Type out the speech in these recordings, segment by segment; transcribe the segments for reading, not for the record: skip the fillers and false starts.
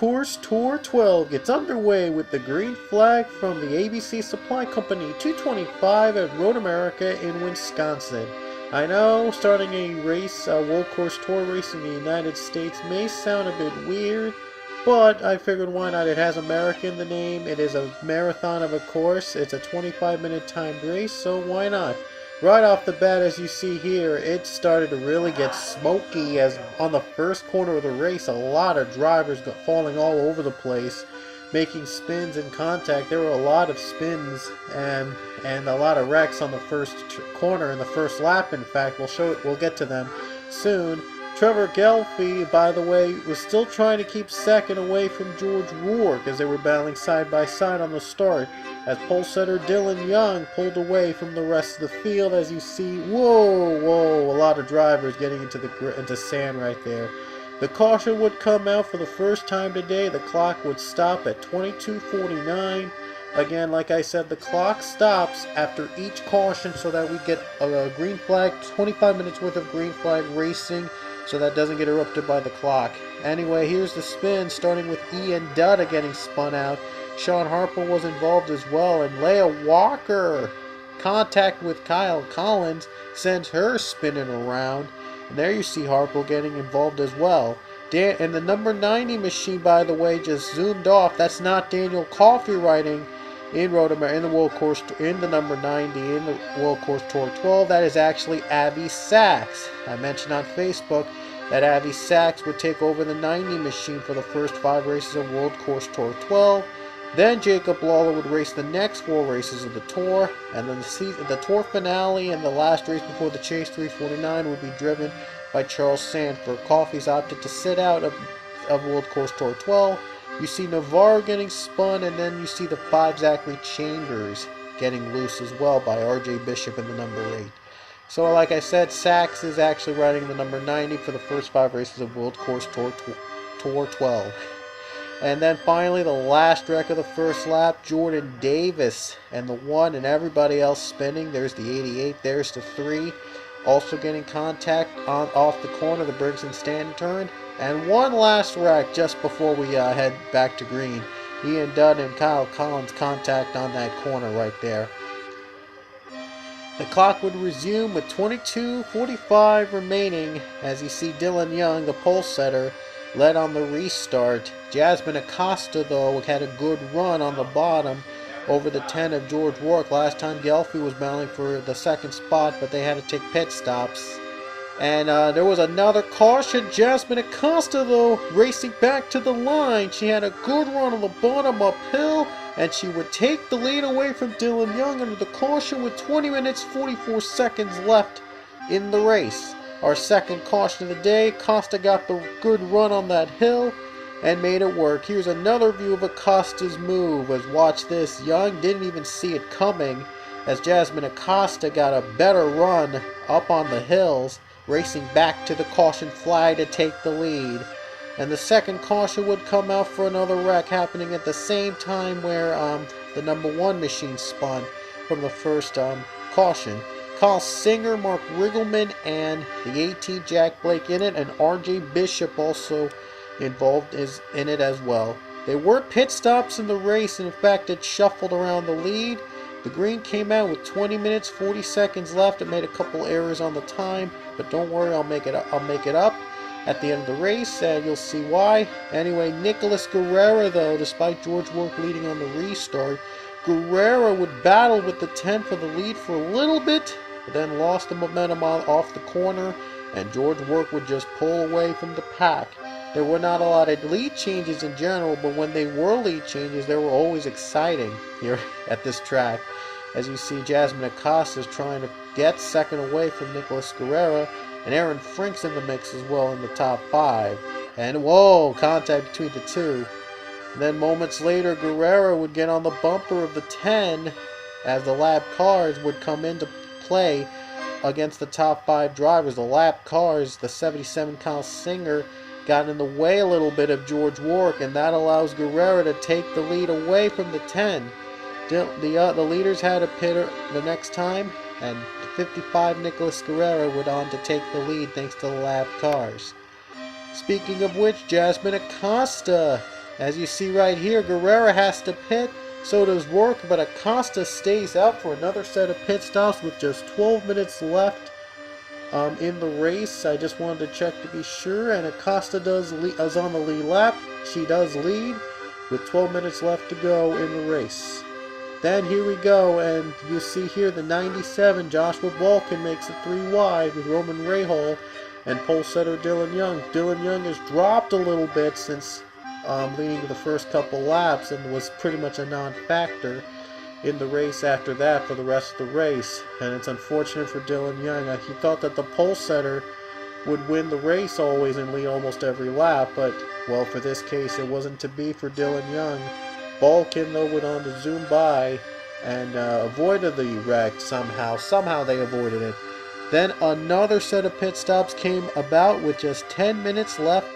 Course Tour 12 gets underway with the green flag from the ABC Supply Company 225 at Road America in Wisconsin. I know starting a race, a World Course Tour race in the United States may sound a bit weird, but I figured why not? It has America in the name, it is a marathon of a course, it's a 25-minute timed race, so why not? Right off the bat, as you see here, it started to really get smoky as on the first corner of the race, a lot of drivers got falling all over the place, making spins and contact. There were a lot of spins and a lot of wrecks on the first corner in the first lap. In fact, we'll get to them soon. Trevor Gelfie, by the way, was still trying to keep second away from George Rourke as they were battling side by side on the start, as pole setter Dylan Young pulled away from the rest of the field. As you see, whoa, a lot of drivers getting into sand right there. The caution would come out for the first time today. The clock would stop at 22:49. Again, like I said, the clock stops after each caution so that we get a green flag, 25 minutes worth of green flag racing, so that doesn't get interrupted by the clock. Anyway, here's the spin, starting with Ian Dutta getting spun out. Sean Harper was involved as well, and Leah Walker, contact with Kyle Collins, sends her spinning around. And there you see Harper getting involved as well. And the number 90 machine, by the way, just zoomed off. That's not Daniel Coffey riding in Road America, in the World Course, in the number 90, in the World Course Tour 12. That is actually Avi Sachs. I mentioned on Facebook that Avi Sachs would take over the 90 machine for the first 5 races of World Course Tour 12. Then Jacob Lawler would race the next 4 races of the Tour, and then the Tour finale and the last race before the Chase 349 would be driven by Charles Sanford. Coffey's opted to sit out of World Course Tour 12. You see Navarro getting spun, and then you see the 5 Zachary Chambers getting loose as well by R.J. Bishop in the number 8. So like I said, Sachs is actually riding the number 90 for the first 5 races of World Course Tour 12. And then finally, the last wreck of the first lap, Jordan Davis and the 1 and everybody else spinning. There's the 88, there's the 3. Also getting contact off the corner, the Briggs and Stanton turn. And one last wreck just before we head back to green. Ian Dunn and Kyle Collins contact on that corner right there. The clock would resume with 22:45 remaining as you see Dylan Young, the pole setter, led on the restart. Jasmine Acosta, though, had a good run on the bottom over the 10 of George Rourke. Last time Gelfie was battling for the second spot, but they had to take pit stops. And there was another caution. Jasmine Acosta, though, racing back to the line. She had a good run on the bottom uphill, and she would take the lead away from Dylan Young under the caution with 20 minutes 44 seconds left in the race. Our second caution of the day, Costa got the good run on that hill and made it work. Here's another view of Acosta's move. As watch this, Young didn't even see it coming as Jasmine Acosta got a better run up on the hills, racing back to the caution flag to take the lead. And the second caution would come out for another wreck happening at the same time where the number 1 machine spun from the first caution. Kyle Singer, Mark Riggleman, and the 18 Jack Blake in it, and R.J. Bishop also involved in it as well. There were pit stops in the race, and in fact it shuffled around the lead. The green came out with 20 minutes 40 seconds left. It made a couple errors on the time, but don't worry, I'll make it up at the end of the race, and you'll see why. Anyway, Nicholas Guerrera, though, despite George Rourke leading on the restart, Guerrera would battle with the 10 for the lead for a little bit, but then lost the momentum off the corner, and George Rourke would just pull away from the pack. There were not a lot of lead changes in general, but when they were lead changes, they were always exciting here at this track. As you see, Jasmine Acosta is trying to get second away from Nicholas Guerrera, and Aaron Frink's in the mix as well in the top 5. And whoa, contact between the two. And then moments later, Guerrera would get on the bumper of the 10 as the lap cars would come into play against the top 5 drivers. The lap cars, the 77 Kyle Singer, got in the way a little bit of George Rourke, and that allows Guerrera to take the lead away from the 10. The leaders had a pitter the next time, and the 55 Nicholas Guerrera went on to take the lead thanks to the lap cars. Speaking of which, Jasmine Acosta As you see right here, Guerrera has to pit, so does Rourke, but Acosta stays out for another set of pit stops with just 12 minutes left in the race. I just wanted to check to be sure, and Acosta is on the lead lap. She does lead with 12 minutes left to go in the race. Then here we go, and you see here the 97, Joshua Balkin makes it 3 wide with Roman Rahal and pole setter Dylan Young. Dylan Young has dropped a little bit since leading the first couple laps and was pretty much a non-factor in the race after that for the rest of the race. And it's unfortunate for Dylan Young. He thought that the pole setter would win the race always and lead almost every lap, but, well, for this case it wasn't to be for Dylan Young. Balkin, though, went on to zoom by and avoided the wreck somehow. Somehow they avoided it. Then another set of pit stops came about with just 10 minutes left.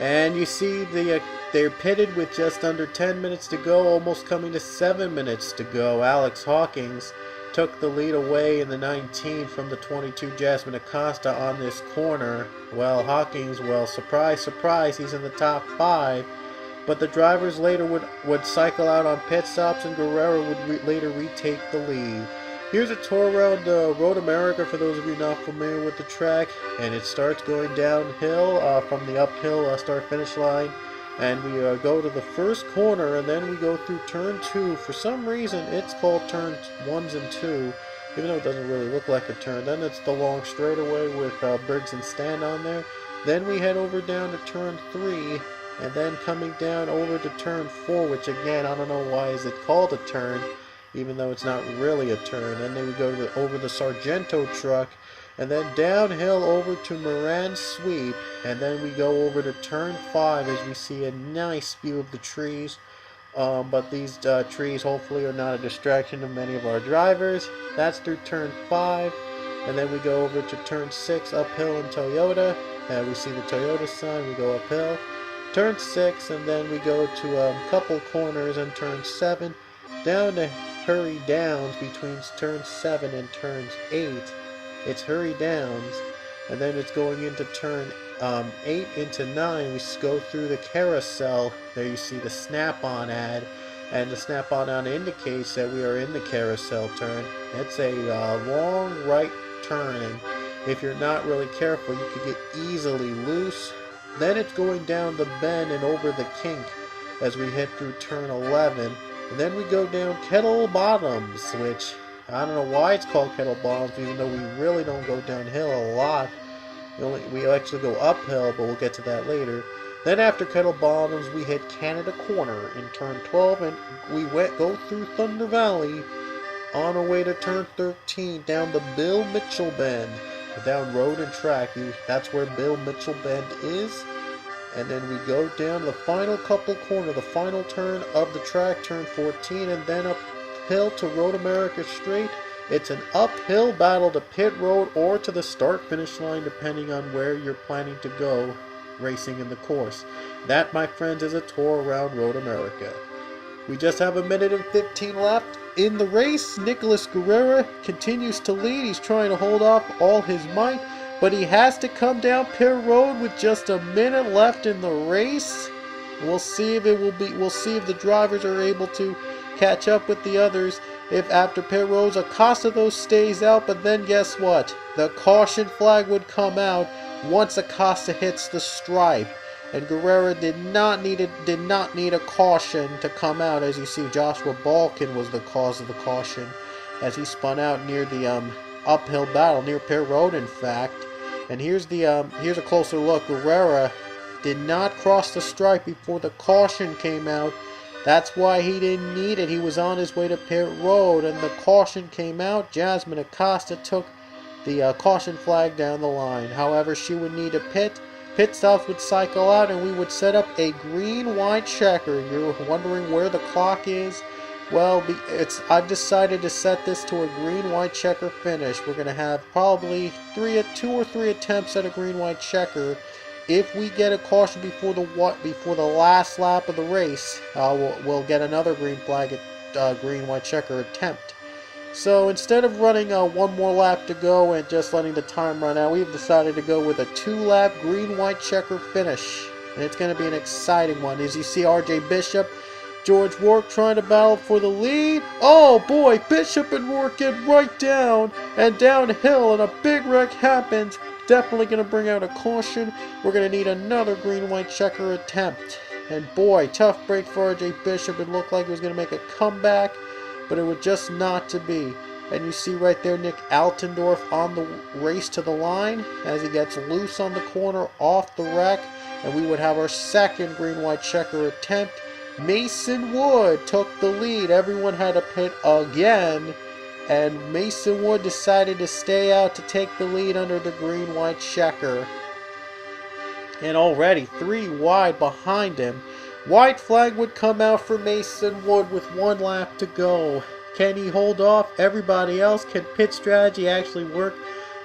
And you see they're pitted with just under 10 minutes to go, almost coming to 7 minutes to go. Alex Hawkins took the lead away in the 19 from the 22 Jasmine Acosta on this corner. Well, Hawkins, well, surprise, surprise, he's in the top 5. But the drivers later would cycle out on pit stops, and Guerrero would later retake the lead. Here's a tour around Road America for those of you not familiar with the track, and it starts going downhill from the uphill start-finish line, and we go to the first corner, and then we go through turn 2. For some reason, it's called turn 1s and 2, even though it doesn't really look like a turn. Then it's the long straightaway with Briggs and Stand on there. Then we head over down to turn 3. And then coming down over to turn 4, which again, I don't know why is it called a turn, even though it's not really a turn. And then we go over the Sargento truck, and then downhill over to Moran Sweep, and then we go over to turn 5 as we see a nice view of the trees. But these trees hopefully are not a distraction to many of our drivers. That's through turn 5, and then we go over to turn 6 uphill in Toyota, and we see the Toyota sign. We go uphill. Turn 6, and then we go to a couple corners in turn 7, down to Hurry Downs between turn 7 and turns 8. It's Hurry Downs, and then it's going into turn 8 into 9. We go through the carousel. There you see the Snap-on ad, and the Snap-on ad indicates that we are in the carousel turn. It's a long right turn, and if you're not really careful, you could get easily loose. Then it's going down the bend and over the kink as we head through turn 11. And then we go down Kettle Bottoms, which I don't know why it's called Kettle Bottoms, even though we really don't go downhill a lot. We actually go uphill, but we'll get to that later. Then after Kettle Bottoms, we hit Canada Corner in turn 12, and we go through Thunder Valley on our way to turn 13, down the Bill Mitchell Bend. Down Road and Track, that's where Bill Mitchell Bend is. And then we go down the final couple corner, the final turn of the track, turn 14, and then uphill to Road America Straight. It's an uphill battle to pit road or to the start-finish line, depending on where you're planning to go racing in the course. That, my friends, is a tour around Road America. We just have a minute and 15 left in the race. Nicolas Guerrera continues to lead. He's trying to hold off all his might, but he has to come down pit road with just a minute left in the race. We'll see if the drivers are able to catch up with the others. If after pit roads, Acosta though stays out, but then guess what? The caution flag would come out once Acosta hits the stripe. And Guerrera did not need a caution to come out. As you see, Joshua Balkin was the cause of the caution as he spun out near the uphill battle, near pit road, in fact. And here's a closer look. Guerrera did not cross the stripe before the caution came out. That's why he didn't need it. He was on his way to pit road, and the caution came out. Jasmine Acosta took the caution flag down the line. However, she would need a pit. Pit stops would cycle out, and we would set up a green-white checker. You're wondering where the clock is? Well, I've decided to set this to a green-white checker finish. We're going to have probably 2 or 3 attempts at a green-white checker. If we get a caution before the last lap of the race, we'll get another green flag at green-white checker attempt. So instead of running one more lap to go and just letting the time run out, we've decided to go with a 2-lap green-white checker finish. And it's going to be an exciting one. As you see R.J. Bishop, George Rourke trying to battle for the lead. Oh boy, Bishop and Rourke get right down and downhill, and a big wreck happens. Definitely going to bring out a caution. We're going to need another green-white checker attempt. And boy, tough break for R.J. Bishop. It looked like he was going to make a comeback, but it was just not to be. And you see right there Nick Altendorf on the race to the line as he gets loose on the corner off the wreck. And we would have our second green-white checker attempt. Mason Wood took the lead. Everyone had to pit again. And Mason Wood decided to stay out to take the lead under the green-white checker. And already 3 wide behind him. White flag would come out for Mason Wood with 1 lap to go. Can he hold off everybody else? Can pit strategy actually work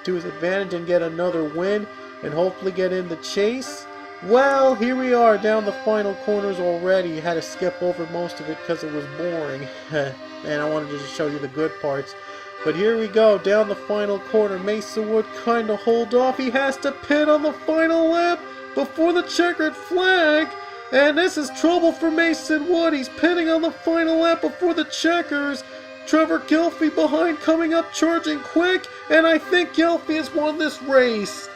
to his advantage and get another win and hopefully get in the chase? Well, here we are down the final corners already. You had to skip over most of it because it was boring. And I wanted to just show you the good parts. But here we go, down the final corner. Mason Wood kind of hold off. He has to pit on the final lap before the checkered flag. And this is trouble for Mason Wood. He's pitting on the final lap before the checkers. Trevor Gelfie behind, coming up, charging quick. And I think Gelfie has won this race.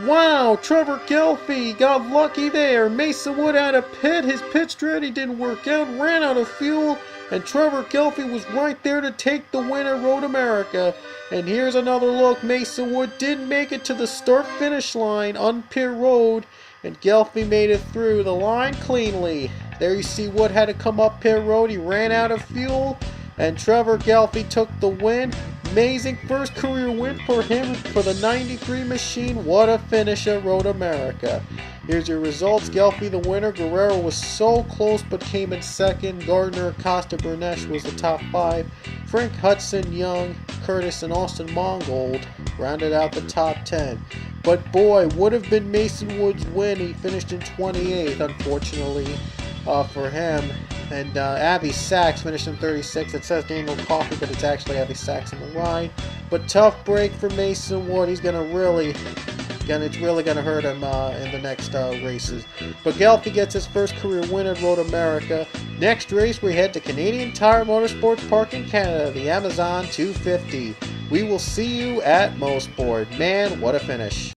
Wow, Trevor Gelfie got lucky there. Mason Wood had a pit. His pit strategy didn't work out, ran out of fuel, and Trevor Gelfie was right there to take the win at Road America. And here's another look. Mason Wood didn't make it to the start-finish line on pit road, and Gelfie made it through the line cleanly. There you see Wood had to come up pit road. He ran out of fuel, and Trevor Gelfie took the win. Amazing first career win for him for the 93 machine. What a finish at Road America. Here's your results. Gelfie the winner. Guerrero was so close but came in second. Gardner, Acosta, Bernesh was the top 5. Frank Hudson, Young, Curtis, and Austin Mongold rounded out the top 10. But boy, would have been Mason Wood's win. He finished in 28th, unfortunately, for him. And Abby Sachs finished in 36th. It says Daniel Coffey, but it's actually Abby Sachs in the line. But tough break for Mason Wood. He's it's really gonna hurt him in the next races. But Gelfie gets his first career win at Road America. Next race, we head to Canadian Tire Motorsports Park in Canada, the Amazon 250. We will see you at Mosport. Man, what a finish!